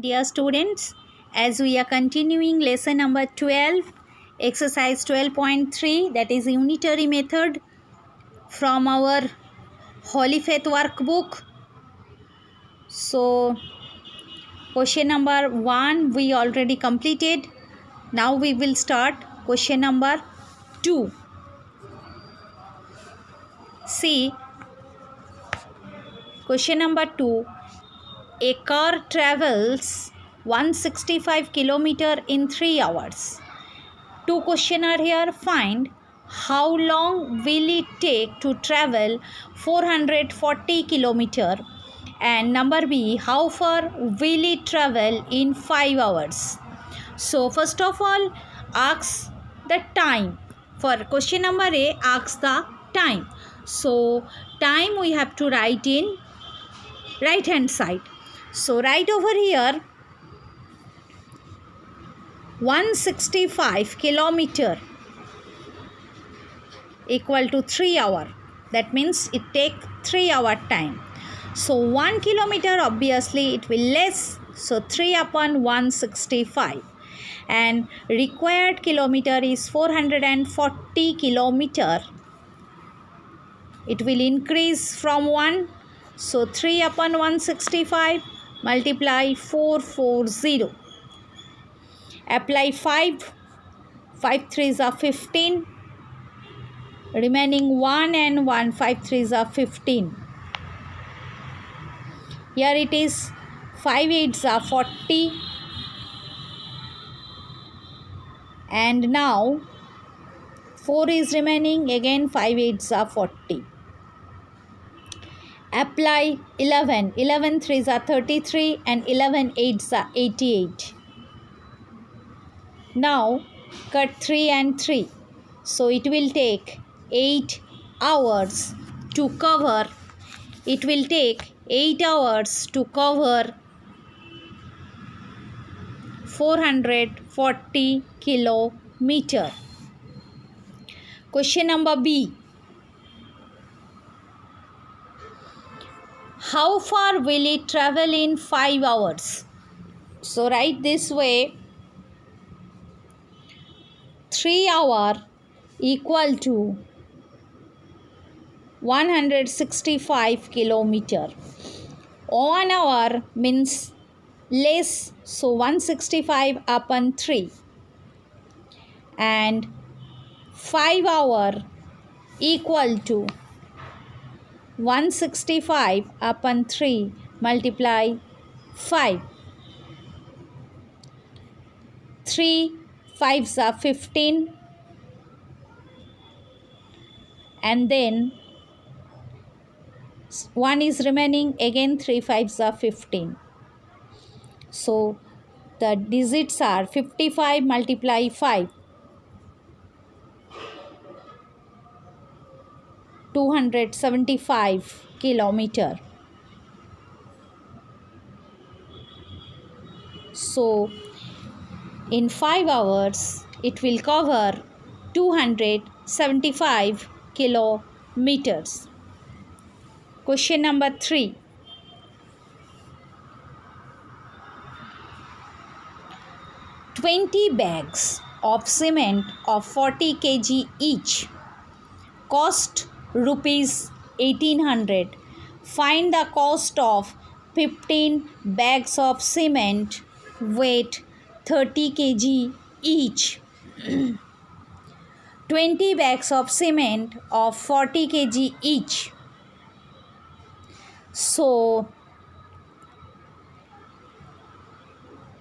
Dear students, as we are continuing lesson number 12, exercise 12.3, that is unitary method from our Holy Faith workbook. So, question number 1 we already completed. Now we will start question number 2. See, question number 2. A car travels 165 km in 3 hours. Two questions are here. Find how long will it take to travel 440 km, and number B, how far will it travel in 5 hours. So first of all, ask the time. For question number A, ask the time. So time we have to write in right hand side. So write over here 165 km equal to 3 hour. That means it take 3 hour time. So 1 kilometer obviously it will less. So 3 upon 165. And required kilometer is 440 kilometer. It will increase from 1. So 3 upon 165 multiply 440. Apply 5. 5 3s are 15. Remaining 1 and 1, 5 3s are 15. Here it is 5 8s are 40. And now 4 is remaining, again 5 8s are 40. Apply 11. 11 3s are 33 and 11 8s are 88. Now cut 3 and 3. So it will take 8 hours to cover. It will take 8 hours to cover 440 kilometer. Question number B. How far will it travel in 5 hours? So write this way. 3 hours equal to 165 kilometer. 1 hour means less, so 165 upon 3. And 5 hour equal to 165 upon 3 multiply 5. 3 5s are 15. And then 1 is remaining, again 3 5s are 15. So the digits are 55 multiply 5, 275 kilometer. So in 5 hours it will cover 275 kilometers. Question number 3. "20 bags of cement of 40 kg each cost rupees 1800. Find the cost of 15 bags of cement weight 30 kg each." 20 bags of cement of 40 kg each. So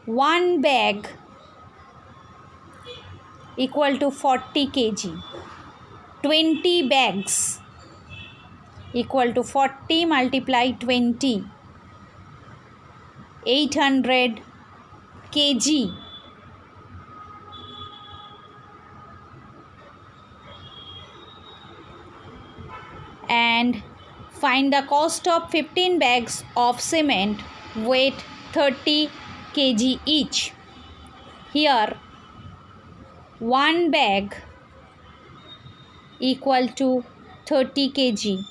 1 bag equal to 40 kg. 20 bags equal to 40 multiply 20, 800 kg. And find the cost of 15 bags of cement weight 30 kg each. Here 1 bag equal to 30 kg.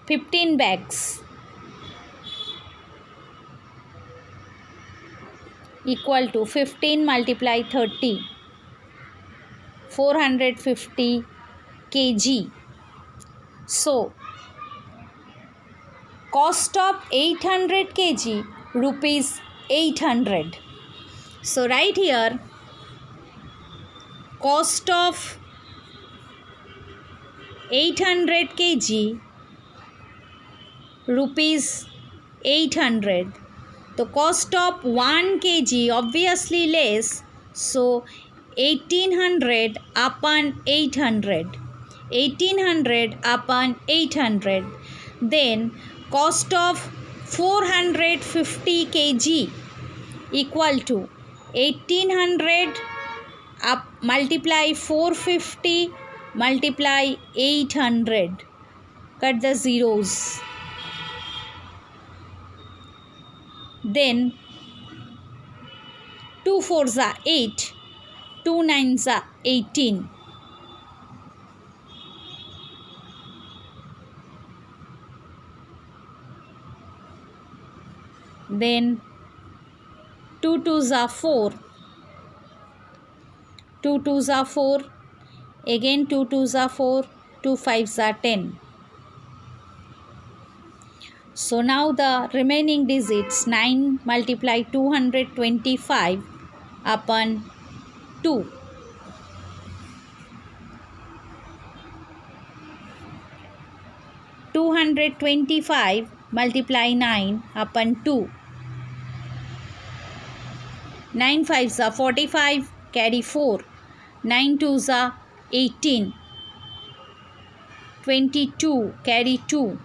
15 bags equal to 15 multiply 30, 450 kg. So cost of 800 kg, rupees 800. So right here, cost of 800 kg, rupees 800. The cost of 1 kg obviously less, so 1800 upon 800. 1800 upon 800. Then cost of 450 kg equal to 1800 up multiply 450 multiply 800. Cut the zeros. Then 2 4s are 8, 2 9s are 18. Then 2 2s are 4, 2 2s are 4, again 2 2s are 4, 2 5s are 10. So now the remaining digits 9 multiply 225 upon 2. $225 multiply 9 upon 2. 9 5s are 45, carry 4. 9 2s are 18. 22, carry 2.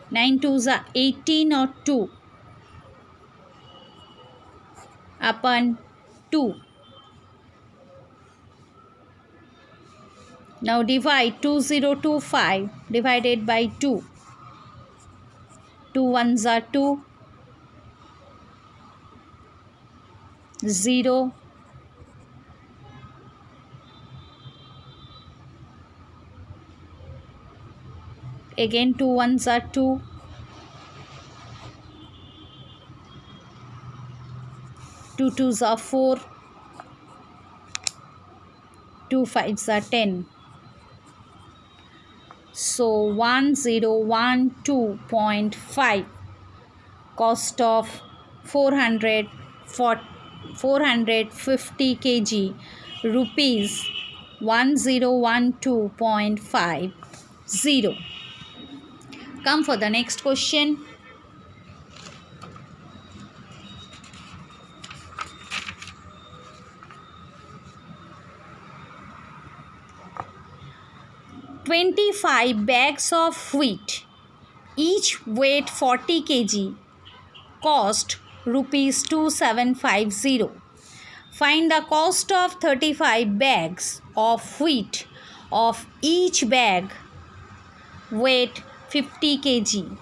9 2s are 18 or 2 upon 2. Now divide 2025 divided by 2. 2 1s are 2. 0. Again 2 1s are 2. 2 2s are 4. 2 5s are 10. So 1012.5 cost of 450 kg, rupees 1012.50. Come for the next question. "25 bags of wheat, each weight 40 kg, cost rupees 2750. Find the cost of 35 bags of wheat of each bag weight 50 kg.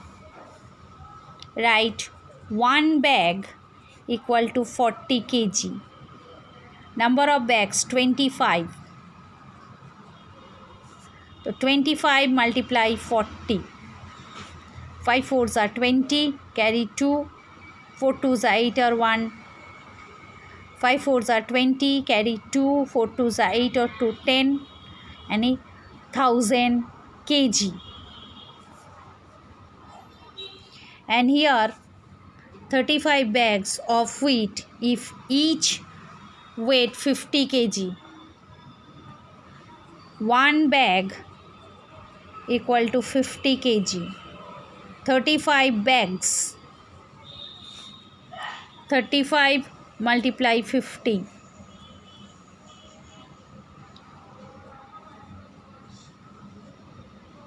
Write 1 bag equal to 40 kg. Number of bags 25. So 25 multiply 40. 5 4s are 20, carry 2. 4 2s are 8 or 1. 5 4s are 20, carry 2. 4 2s are 8 or 2, 10. And 1000 kg. And here 35 bags of wheat if each weight 50 kg. 1 bag equal to 50 kg. 35 bags. 35 multiply 50.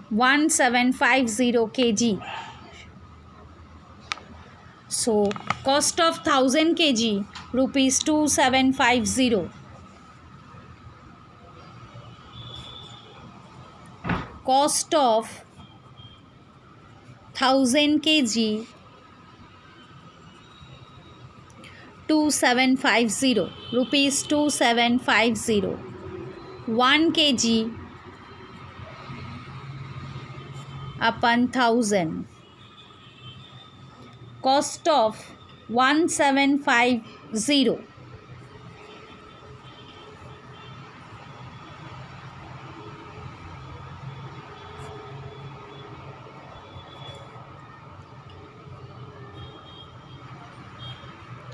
1750 kg. So cost of 1000 kg, rupees 2750. Cost of 1000 kg, 2750, rupees 2750. 1 kg upon 1000. Cost of 1750.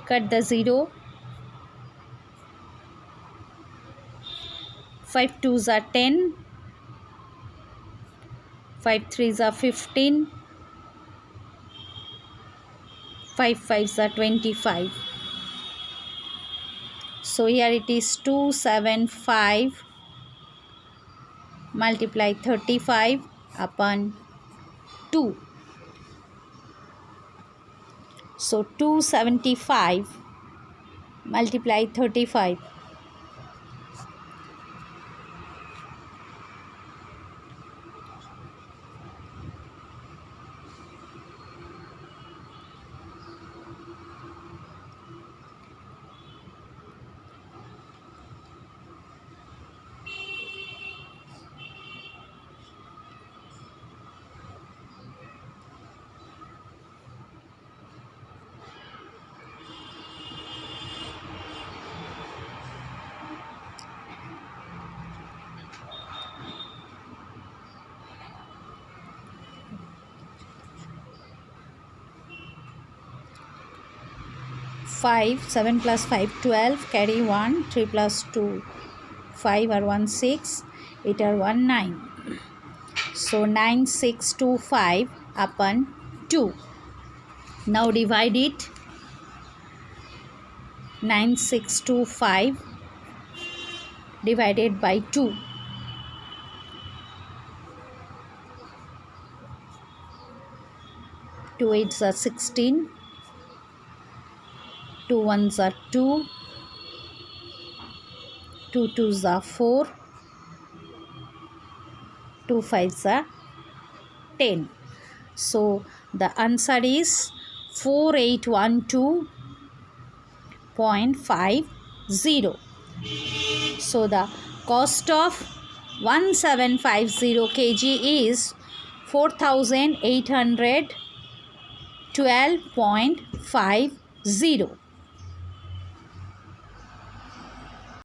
Cut the 0. 5 2s are 10. 5 3s are 15. 5 5s are 25. So here it is 275 multiply 35 upon 2. So 275 multiply 35. Five, 7 plus 5, 12, carry 1, 3 plus 2, 5 or 1, 6, 8 or 1, 9. So 9625 upon 2. Now divide it. 9625 divided by 2. 2 8s are 16. 2 1s are 2. 2 2s are 4. 2 5s are 10. So the answer is 4812.50. So the cost of 1750 kg is 4812.50.